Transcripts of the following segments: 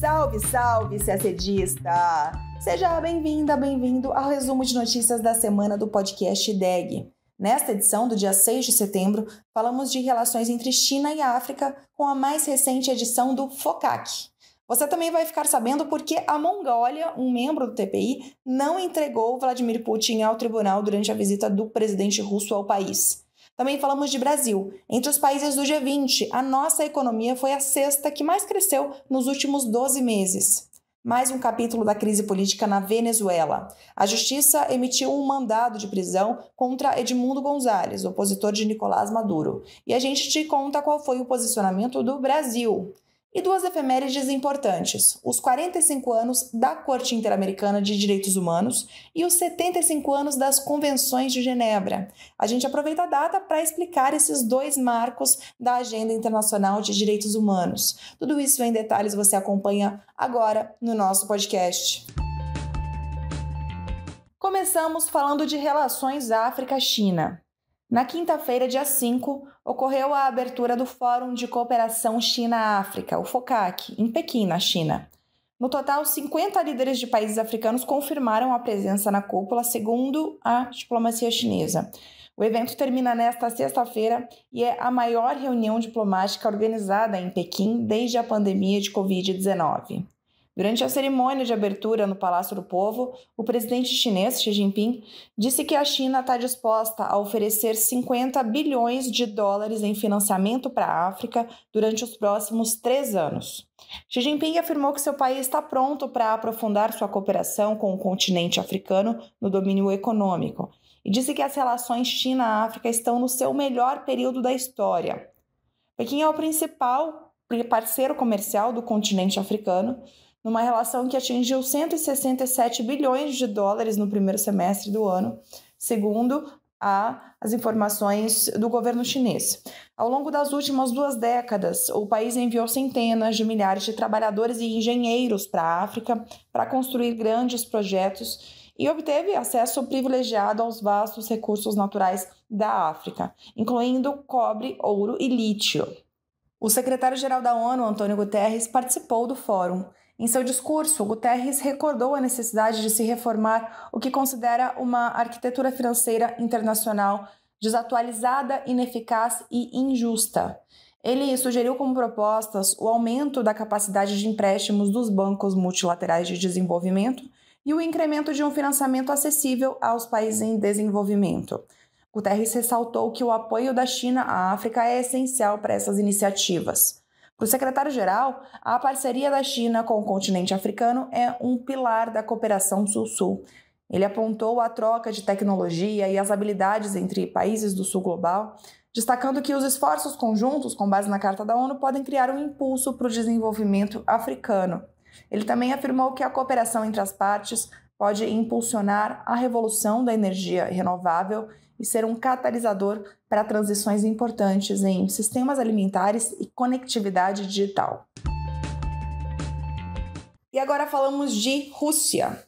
Salve, salve, CACDista! Seja bem-vinda, bem-vindo ao resumo de notícias da semana do podcast DEG. Nesta edição, do dia 6 de setembro, falamos de relações entre China e África com a mais recente edição do FOCAC. Você também vai ficar sabendo por que a Mongólia, um membro do TPI, não entregou Vladimir Putin ao tribunal durante a visita do presidente russo ao país. Também falamos de Brasil. Entre os países do G20, a nossa economia foi a sexta que mais cresceu nos últimos 12 meses. Mais um capítulo da crise política na Venezuela. A justiça emitiu um mandado de prisão contra Edmundo González, opositor de Nicolás Maduro. E a gente te conta qual foi o posicionamento do Brasil. E duas efemérides importantes, os 45 anos da Corte Interamericana de Direitos Humanos e os 75 anos das Convenções de Genebra. A gente aproveita a data para explicar esses dois marcos da Agenda Internacional de Direitos Humanos. Tudo isso em detalhes você acompanha agora no nosso podcast. Começamos falando de relações África-China. Na quinta-feira, dia 5, ocorreu a abertura do Fórum de Cooperação China-África, o FOCAC, em Pequim, na China. No total, 50 líderes de países africanos confirmaram a presença na cúpula, segundo a diplomacia chinesa. O evento termina nesta sexta-feira e é a maior reunião diplomática organizada em Pequim desde a pandemia de Covid-19. Durante a cerimônia de abertura no Palácio do Povo, o presidente chinês Xi Jinping disse que a China está disposta a oferecer 50 bilhões de dólares em financiamento para a África durante os próximos 3 anos. Xi Jinping afirmou que seu país está pronto para aprofundar sua cooperação com o continente africano no domínio econômico e disse que as relações China-África estão no seu melhor período da história. Pequim é o principal parceiro comercial do continente africano, numa relação que atingiu 167 bilhões de dólares no primeiro semestre do ano, segundo as informações do governo chinês. Ao longo das últimas 2 décadas, o país enviou centenas de milhares de trabalhadores e engenheiros para a África para construir grandes projetos e obteve acesso privilegiado aos vastos recursos naturais da África, incluindo cobre, ouro e lítio. O secretário-geral da ONU, Antônio Guterres, participou do fórum. Em seu discurso, Guterres recordou a necessidade de se reformar o que considera uma arquitetura financeira internacional desatualizada, ineficaz e injusta. Ele sugeriu como propostas o aumento da capacidade de empréstimos dos bancos multilaterais de desenvolvimento e o incremento de um financiamento acessível aos países em desenvolvimento. Guterres ressaltou que o apoio da China à África é essencial para essas iniciativas. Para o secretário-geral, a parceria da China com o continente africano é um pilar da cooperação Sul-Sul. Ele apontou a troca de tecnologia e as habilidades entre países do Sul global, destacando que os esforços conjuntos, com base na Carta da ONU, podem criar um impulso para o desenvolvimento africano. Ele também afirmou que a cooperação entre as partes pode impulsionar a revolução da energia renovável e ser um catalisador para transições importantes em sistemas alimentares e conectividade digital. E agora falamos de Rússia.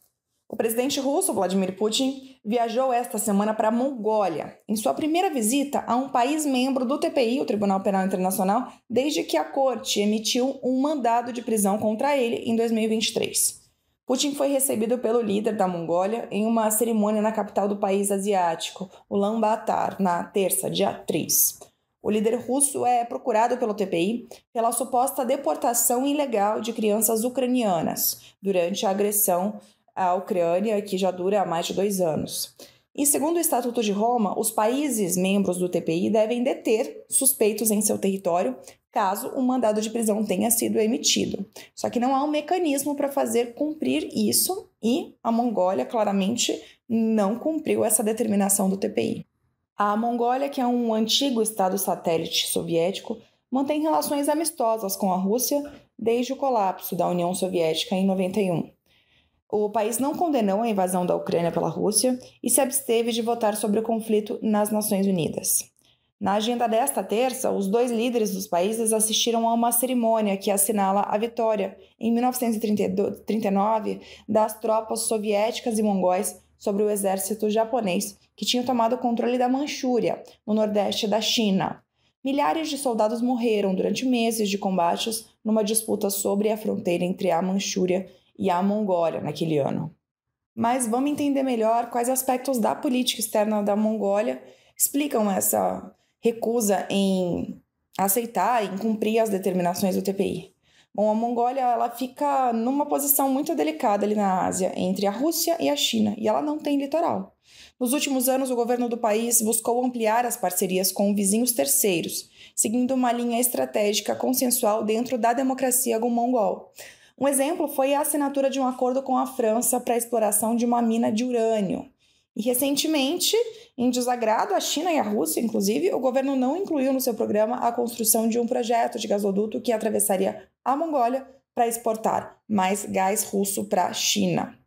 O presidente russo, Vladimir Putin, viajou esta semana para a Mongólia, em sua primeira visita a um país membro do TPI, o Tribunal Penal Internacional, desde que a corte emitiu um mandado de prisão contra ele em 2023. Putin foi recebido pelo líder da Mongólia em uma cerimônia na capital do país asiático, Ulaanbaatar, na terça, dia 3. O líder russo é procurado pelo TPI pela suposta deportação ilegal de crianças ucranianas durante a agressão à Ucrânia, que já dura há mais de 2 anos. E segundo o Estatuto de Roma, os países membros do TPI devem deter suspeitos em seu território caso um mandado de prisão tenha sido emitido. Só que não há um mecanismo para fazer cumprir isso e a Mongólia claramente não cumpriu essa determinação do TPI. A Mongólia, que é um antigo estado satélite soviético, mantém relações amistosas com a Rússia desde o colapso da União Soviética em 91. O país não condenou a invasão da Ucrânia pela Rússia e se absteve de votar sobre o conflito nas Nações Unidas. Na agenda desta terça, os 2 líderes dos países assistiram a uma cerimônia que assinala a vitória, em 1939, das tropas soviéticas e mongóis sobre o exército japonês, que tinha tomado o controle da Manchúria, no nordeste da China. milhares de soldados morreram durante meses de combates numa disputa sobre a fronteira entre a Manchúria e a Mongólia naquele ano. Mas vamos entender melhor quais aspectos da política externa da Mongólia explicam essa recusa em aceitar e cumprir as determinações do TPI. Bom, a Mongólia ela fica numa posição muito delicada ali na Ásia, entre a Rússia e a China, e ela não tem litoral. Nos últimos anos, o governo do país buscou ampliar as parcerias com vizinhos terceiros, seguindo uma linha estratégica consensual dentro da democracia mongol. Um exemplo foi a assinatura de um acordo com a França para a exploração de uma mina de urânio. E recentemente, em desagrado à China e à Rússia, inclusive, o governo não incluiu no seu programa a construção de um projeto de gasoduto que atravessaria a Mongólia para exportar mais gás russo para a China.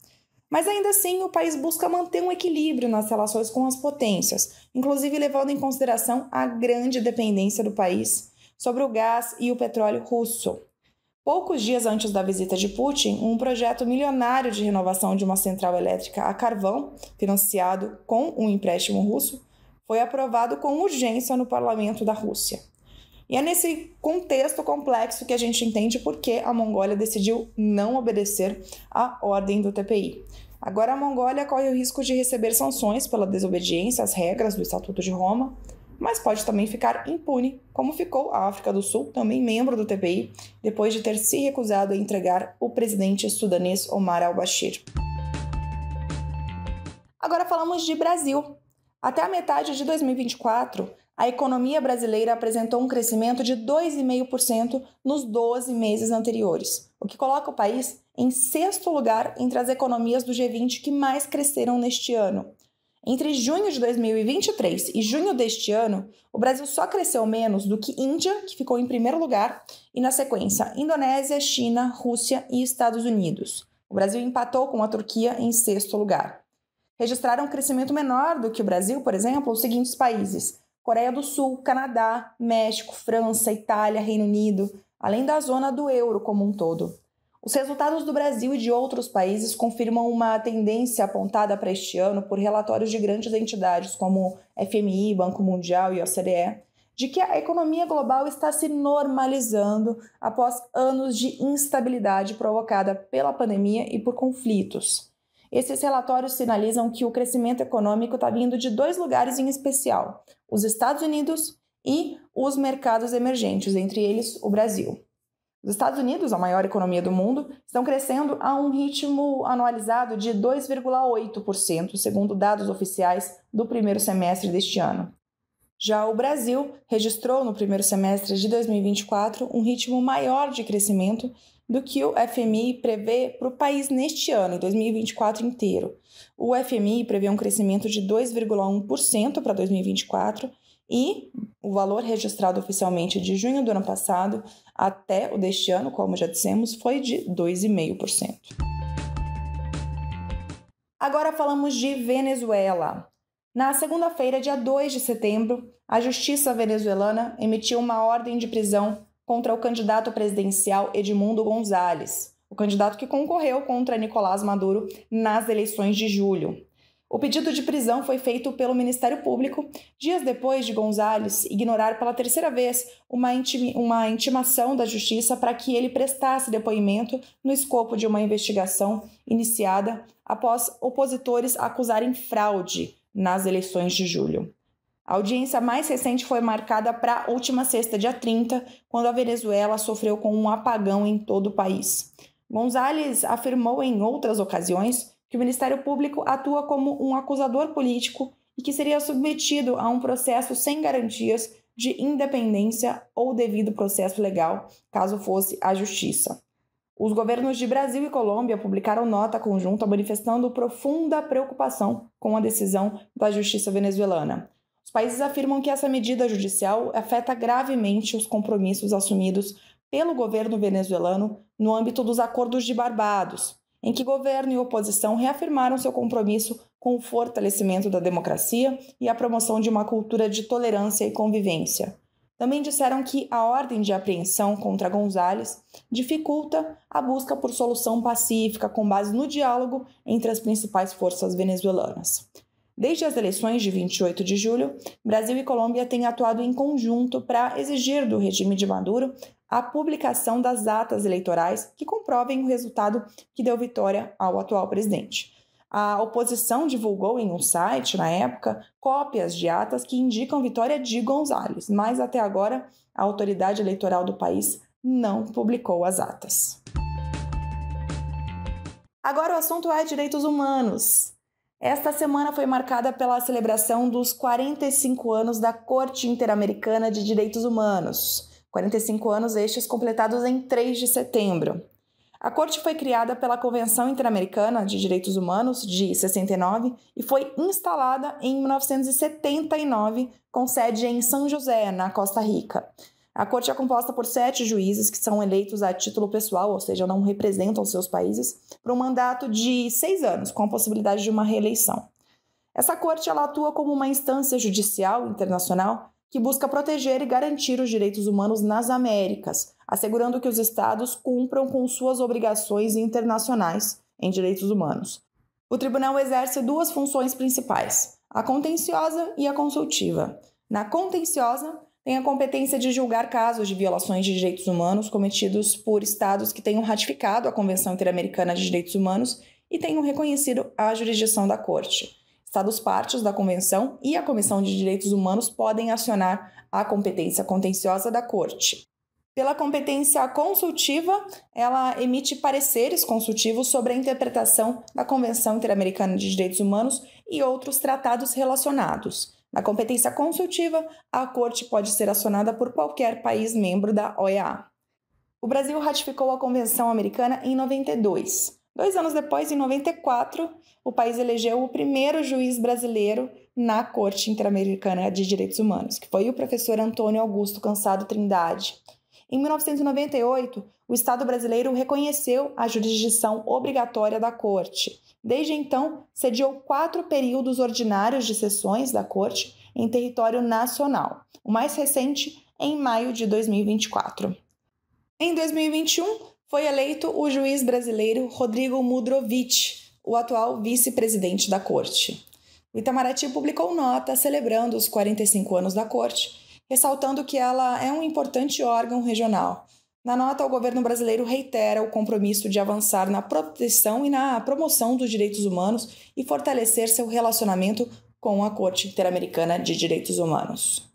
Mas ainda assim, o país busca manter um equilíbrio nas relações com as potências, inclusive levando em consideração a grande dependência do país sobre o gás e o petróleo russo. Poucos dias antes da visita de Putin, um projeto milionário de renovação de uma central elétrica a carvão, financiado com um empréstimo russo, foi aprovado com urgência no parlamento da Rússia. E é nesse contexto complexo que a gente entende por que a Mongólia decidiu não obedecer à ordem do TPI. Agora a Mongólia corre o risco de receber sanções pela desobediência às regras do Estatuto de Roma, mas pode também ficar impune, como ficou a África do Sul, também membro do TPI, depois de ter se recusado a entregar o presidente sudanês Omar al-Bashir. Agora falamos de Brasil. Até a metade de 2024, a economia brasileira apresentou um crescimento de 2,5% nos 12 meses anteriores, o que coloca o país em sexto lugar entre as economias do G20 que mais cresceram neste ano. Entre junho de 2023 e junho deste ano, o Brasil só cresceu menos do que Índia, que ficou em primeiro lugar, e na sequência Indonésia, China, Rússia e Estados Unidos. O Brasil empatou com a Turquia em sexto lugar. Registraram um crescimento menor do que o Brasil, por exemplo, os seguintes países: Coreia do Sul, Canadá, México, França, Itália, Reino Unido, além da zona do euro como um todo. Os resultados do Brasil e de outros países confirmam uma tendência apontada para este ano por relatórios de grandes entidades como FMI, Banco Mundial e OCDE, de que a economia global está se normalizando após anos de instabilidade provocada pela pandemia e por conflitos. Esses relatórios sinalizam que o crescimento econômico está vindo de dois lugares em especial: os Estados Unidos e os mercados emergentes, entre eles o Brasil. Os Estados Unidos, a maior economia do mundo, estão crescendo a um ritmo anualizado de 2,8%, segundo dados oficiais do primeiro semestre deste ano. Já o Brasil registrou no primeiro semestre de 2024 um ritmo maior de crescimento do que o FMI prevê para o país neste ano, em 2024 inteiro. O FMI prevê um crescimento de 2,1% para 2024 e o valor registrado oficialmente de junho do ano passado até o deste ano, como já dissemos, foi de 2,5%. Agora falamos de Venezuela. Na segunda-feira, dia 2 de setembro, a Justiça venezuelana emitiu uma ordem de prisão contra o candidato presidencial Edmundo González, o candidato que concorreu contra Nicolás Maduro nas eleições de julho. O pedido de prisão foi feito pelo Ministério Público dias depois de González ignorar pela terceira vez uma intimação da Justiça para que ele prestasse depoimento no escopo de uma investigação iniciada após opositores acusarem fraude nas eleições de julho. A audiência mais recente foi marcada para a última sexta, dia 30, quando a Venezuela sofreu com um apagão em todo o país. González afirmou em outras ocasiões que o Ministério Público atua como um acusador político e que seria submetido a um processo sem garantias de independência ou devido processo legal, caso fosse a Justiça. Os governos de Brasil e Colômbia publicaram nota conjunta manifestando profunda preocupação com a decisão da Justiça venezuelana. Os países afirmam que essa medida judicial afeta gravemente os compromissos assumidos pelo governo venezuelano no âmbito dos Acordos de Barbados, em que governo e oposição reafirmaram seu compromisso com o fortalecimento da democracia e a promoção de uma cultura de tolerância e convivência. Também disseram que a ordem de apreensão contra González dificulta a busca por solução pacífica com base no diálogo entre as principais forças venezuelanas. Desde as eleições de 28 de julho, Brasil e Colômbia têm atuado em conjunto para exigir do regime de Maduro a publicação das atas eleitorais que comprovem o resultado que deu vitória ao atual presidente. A oposição divulgou em um site, na época, cópias de atas que indicam vitória de González, mas até agora a autoridade eleitoral do país não publicou as atas. Agora o assunto é direitos humanos. Esta semana foi marcada pela celebração dos 45 anos da Corte Interamericana de Direitos Humanos. 45 anos estes completados em 3 de setembro. A Corte foi criada pela Convenção Interamericana de Direitos Humanos, de 69, e foi instalada em 1979, com sede em São José, na Costa Rica. A Corte é composta por 7 juízes que são eleitos a título pessoal, ou seja, não representam seus países, por um mandato de 6 anos, com a possibilidade de uma reeleição. Essa Corte ela atua como uma instância judicial internacional que busca proteger e garantir os direitos humanos nas Américas, assegurando que os Estados cumpram com suas obrigações internacionais em direitos humanos. O tribunal exerce 2 funções principais, a contenciosa e a consultiva. Na contenciosa, tem a competência de julgar casos de violações de direitos humanos cometidos por estados que tenham ratificado a Convenção Interamericana de Direitos Humanos e tenham reconhecido a jurisdição da Corte. Estados partes da Convenção e a Comissão de Direitos Humanos podem acionar a competência contenciosa da Corte. Pela competência consultiva, ela emite pareceres consultivos sobre a interpretação da Convenção Interamericana de Direitos Humanos e outros tratados relacionados. Na competência consultiva, a Corte pode ser acionada por qualquer país membro da OEA. O Brasil ratificou a Convenção Americana em 92. 2 anos depois, em 94, o país elegeu o primeiro juiz brasileiro na Corte Interamericana de Direitos Humanos, que foi o professor Antônio Augusto Cansado Trindade. Em 1998, o Estado brasileiro reconheceu a jurisdição obrigatória da Corte. Desde então, sediou 4 períodos ordinários de sessões da Corte em território nacional, o mais recente em maio de 2024. Em 2021, foi eleito o juiz brasileiro Rodrigo Mudrovich, o atual vice-presidente da Corte. O Itamaraty publicou nota celebrando os 45 anos da Corte, ressaltando que ela é um importante órgão regional. Na nota, o governo brasileiro reitera o compromisso de avançar na proteção e na promoção dos direitos humanos e fortalecer seu relacionamento com a Corte Interamericana de Direitos Humanos.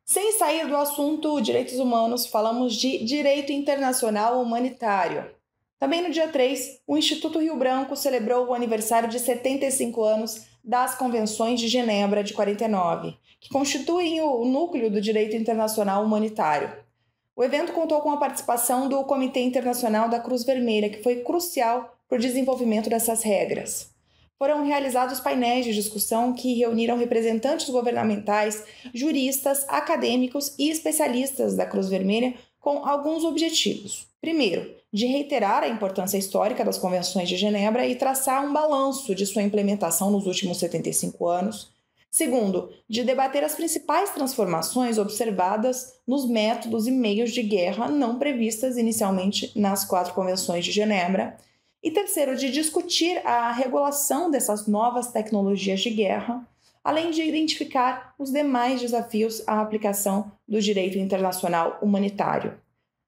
Sem sair do assunto direitos humanos, falamos de direito internacional humanitário. Também no dia 3, o Instituto Rio Branco celebrou o aniversário de 75 anos das Convenções de Genebra de 49, que constituem o núcleo do direito internacional humanitário. O evento contou com a participação do Comitê Internacional da Cruz Vermelha, que foi crucial para o desenvolvimento dessas regras. Foram realizados painéis de discussão que reuniram representantes governamentais, juristas, acadêmicos e especialistas da Cruz Vermelha com alguns objetivos. Primeiro, de reiterar a importância histórica das Convenções de Genebra e traçar um balanço de sua implementação nos últimos 75 anos. Segundo, de debater as principais transformações observadas nos métodos e meios de guerra não previstas inicialmente nas 4 Convenções de Genebra. E terceiro, de discutir a regulação dessas novas tecnologias de guerra, além de identificar os demais desafios à aplicação do direito internacional humanitário.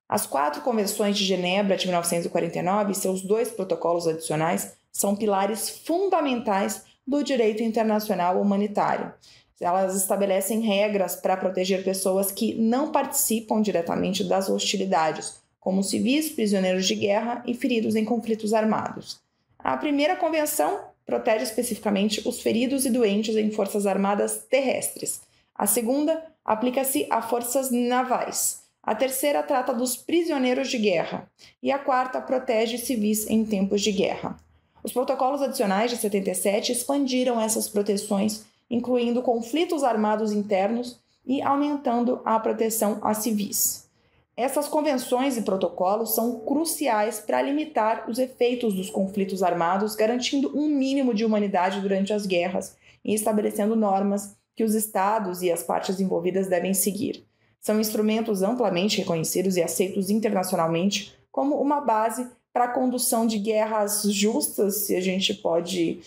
As 4 Convenções de Genebra de 1949 e seus 2 protocolos adicionais são pilares fundamentais do direito internacional humanitário. Elas estabelecem regras para proteger pessoas que não participam diretamente das hostilidades, como civis, prisioneiros de guerra e feridos em conflitos armados. A primeira convenção protege especificamente os feridos e doentes em forças armadas terrestres. A segunda aplica-se a forças navais. A terceira trata dos prisioneiros de guerra. E a quarta protege civis em tempos de guerra. Os protocolos adicionais de 77 expandiram essas proteções, incluindo conflitos armados internos e aumentando a proteção a civis. Essas convenções e protocolos são cruciais para limitar os efeitos dos conflitos armados, garantindo um mínimo de humanidade durante as guerras e estabelecendo normas que os Estados e as partes envolvidas devem seguir. São instrumentos amplamente reconhecidos e aceitos internacionalmente como uma base para a condução de guerras justas, se a gente pode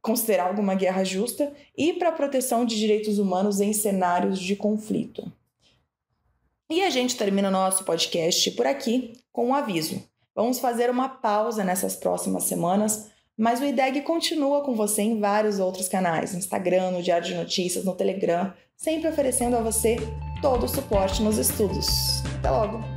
considerar alguma guerra justa, e para a proteção de direitos humanos em cenários de conflito. E a gente termina o nosso podcast por aqui com um aviso. Vamos fazer uma pausa nessas próximas semanas, mas o IDEG continua com você em vários outros canais, no Instagram, no Diário de Notícias, no Telegram, sempre oferecendo a você todo o suporte nos estudos. Até logo!